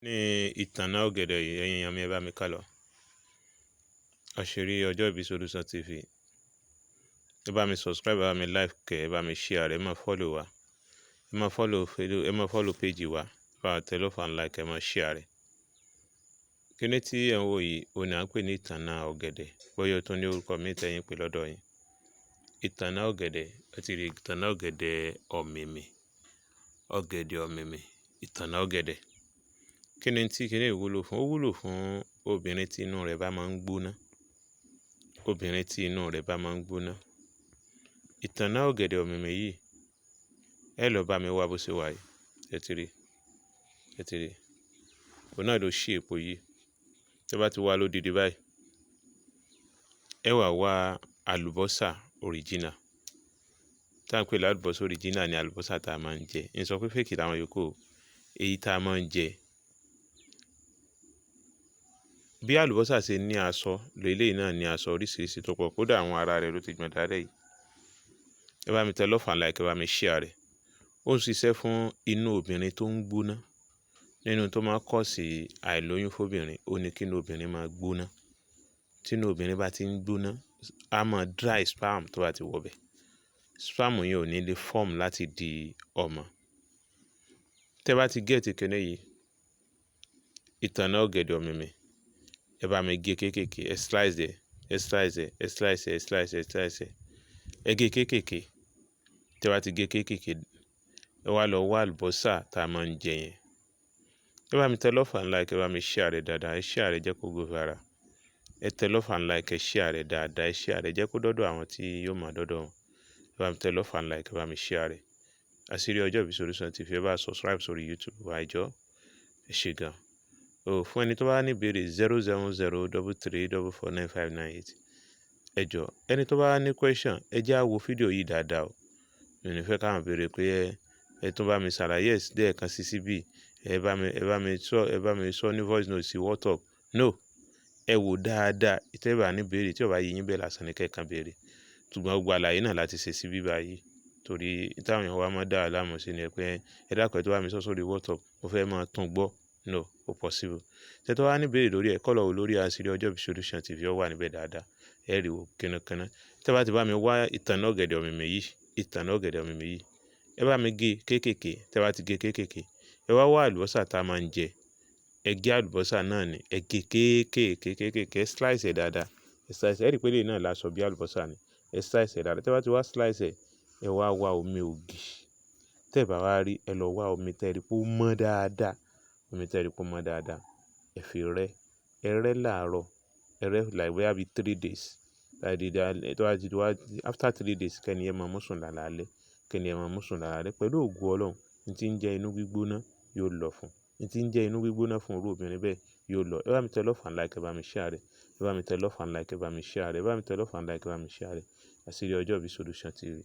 ní ìtànná ọ̀gẹ̀dẹ̀ yìí ẹ̀yin èèyàn mi ẹ bá mi ká lọ. Àṣírí ọjọ́ ìbí Solution TV, ẹ bá mi subscribe, ẹ bá mi like, ẹ bá mi share, ẹ máa follow wa, ẹ máa follow page wa, ẹ bá tẹ love and like, ẹ máa share. Kíní tí ẹ ń wò yìí òun ni à ń pè ní ìtànná ọ̀gẹ̀dẹ̀, bóyá o tún ní orúkọ mi tẹ́yìn pé lọ́dọ̀ yín. Ìtànná ọ̀gẹ̀dẹ̀, ẹ ti rí ìtànná ọ̀gẹ̀dẹ̀ ọ̀mìmì, ìtànná ọ̀gẹ̀dẹ̀. Kíni tí kíní ìwúlò fún? Ó wúlò fún obìnrin tí inú rẹ̀ bá máa ń gbóná. Obìnrin tí inú rẹ̀ bá máa ń gbóná. Ìtànná ọ̀gẹ̀dẹ̀ ọ̀mìmì yìí, ẹ lọ bá mi wá bó ṣe wà yìí. Ẹ ti rí. Òun náà ló ṣí èpo yìí. Tí ẹ bá ti wá lódidi báyìí, ẹ wá wá àlùbọ́sà original. Tá à ń pè lálùbọ́sà original ni àlùbọ́sà tá a máa ń jẹ. N sọ pé fake làwọn yòókù, èyí tá a máa ń jẹ. Bí àlùbọ́sà ṣe ní aṣọ, eléyìí náà ní aṣọ oríṣiríṣi tó pọ̀, kódà àwọn ara rẹ̀ ló ti gbọ̀n dálẹ̀ yìí. Ẹ bá mi tẹ love and like, ẹ bá mi share rẹ̀. Ó ń ṣiṣẹ́ fún inú obìnrin tó ń gbóná. Nínú tó máa kọ̀ sí àìlóyún fóbìnrin, ó ní kí inú obìnrin máa gbóná. Tí inú obìnrin bá ti ń gbóná, a máa dry sperm tó bá ti wọbẹ̀. Sperm yẹn ò ní lè form láti di ọmọ. Tẹ́ bá ti get kíní yìí, ìtànná ọ̀gẹ̀dẹ̀ ọ̀mìmì, ẹ bá mi gé kéékèèké, ẹ slice ẹ. Ẹ gé kéékèèké. Tẹ́ bá ti gé kéékèèké, ẹ wá lọ wá àlùbọ́sà tá a máa ń jẹ yẹn. Ẹ bá mi tẹ love and like, ẹ bá mi share rẹ̀ dáadáa, ẹ share rẹ̀ jẹ́ kó go viral. Ẹ tẹ love and like, ẹ share rẹ̀ dáadáa, ẹ share rẹ̀ jẹ́ kó dọ́dọ̀ àwọn tí yóò máa dọ́dọ̀ wọn. Ẹ bá mi tẹ love and like, ẹ bá mi share rẹ̀. Àṣírí ọjọ́ ìbí Solution TV, ẹ bá subscribe sórí YouTube wa ẹjọ́, ẹ ṣé gan. Fún ẹni tó bá ní ìbéèrè 07033449598. Ẹ jọ̀ọ́, ẹni tó bá ní question, ẹ jẹ́ á wo fídíò yìí dáadáa o. Mi ò ní fẹ́ káwọn béèrè pé ẹ tún bá mi ṣàlàyé lẹ́ẹ̀kan sí síbí, ẹ bá mi sọ ní voice note sí WhatsApp. No, ẹ wò dáadáa. Tẹ́ bá ní béèrè tí ó bá yé yín bẹ́ẹ̀ lásán ni kẹ́ẹ̀kan béèrè. Ṣùgbọ́n gbogbo àlàyé náà láti ṣe síbí báyìí. Torí táwọn èèyàn wa máa dá àlámọ̀ sí ni pé ẹ dákun ẹ tó bá mi sọ sórí WhatsApp, mo fẹ́ máa tún gbọ́. No, kò possible. Tẹ́ tó bá ní béèrè lórí ẹ̀, kọ́ lọ wò lórí Àṣírí ọjọ́ ìbí Solution TV, ó wà níbẹ̀ dáadáa. Ẹ rí wo kínníkínní. Tẹ́ bá ti bá mi wá ìtànná ọ̀gẹ̀dẹ̀ ọ̀mìmì yìí, ẹ bá mi gé kéékèèké. Tẹ́ bá ti gé kéékèèké, ẹ wá wá àlùbọ́sà tá a máa ń jẹ. Ẹ gé àlùbọ́sà náà ni, ẹ gé kéékèèké, slice ẹ dáadáa. Ẹ rí pé eléyìí náà láṣọ bí àlùbọ́sà ni. Ẹ slice ẹ dáadáa. Tẹ́ bá ti wá slice ẹ wá wá omi ògì. Tẹ́ bá wá rí, ẹ lọ wá omi tẹ́ rí pé ó mọ́ dáadáa. Ẹ fi rẹ́. Ẹ rẹ́ láàárọ̀. Ẹ rẹ́ like bóyá bí 3 days. After 3 days, kẹ́ni ẹ máa mú sùn lálaalẹ́. Pẹ̀lú ògo Ọlọ́run, ní tí ń jẹ́ inú gbígbóná yóò lọ fún. Ní tí ń jẹ́ inú gbígbóná fún irú obìnrin bẹ́ẹ̀ yóò lọ. Ẹ bá mi tẹ love and like, ẹ bá mi share rẹ̀. Ẹ bá mi tẹ love and like, ẹ bá mi share rẹ̀. Àṣírí ọjọ́ ìbí Solution TV.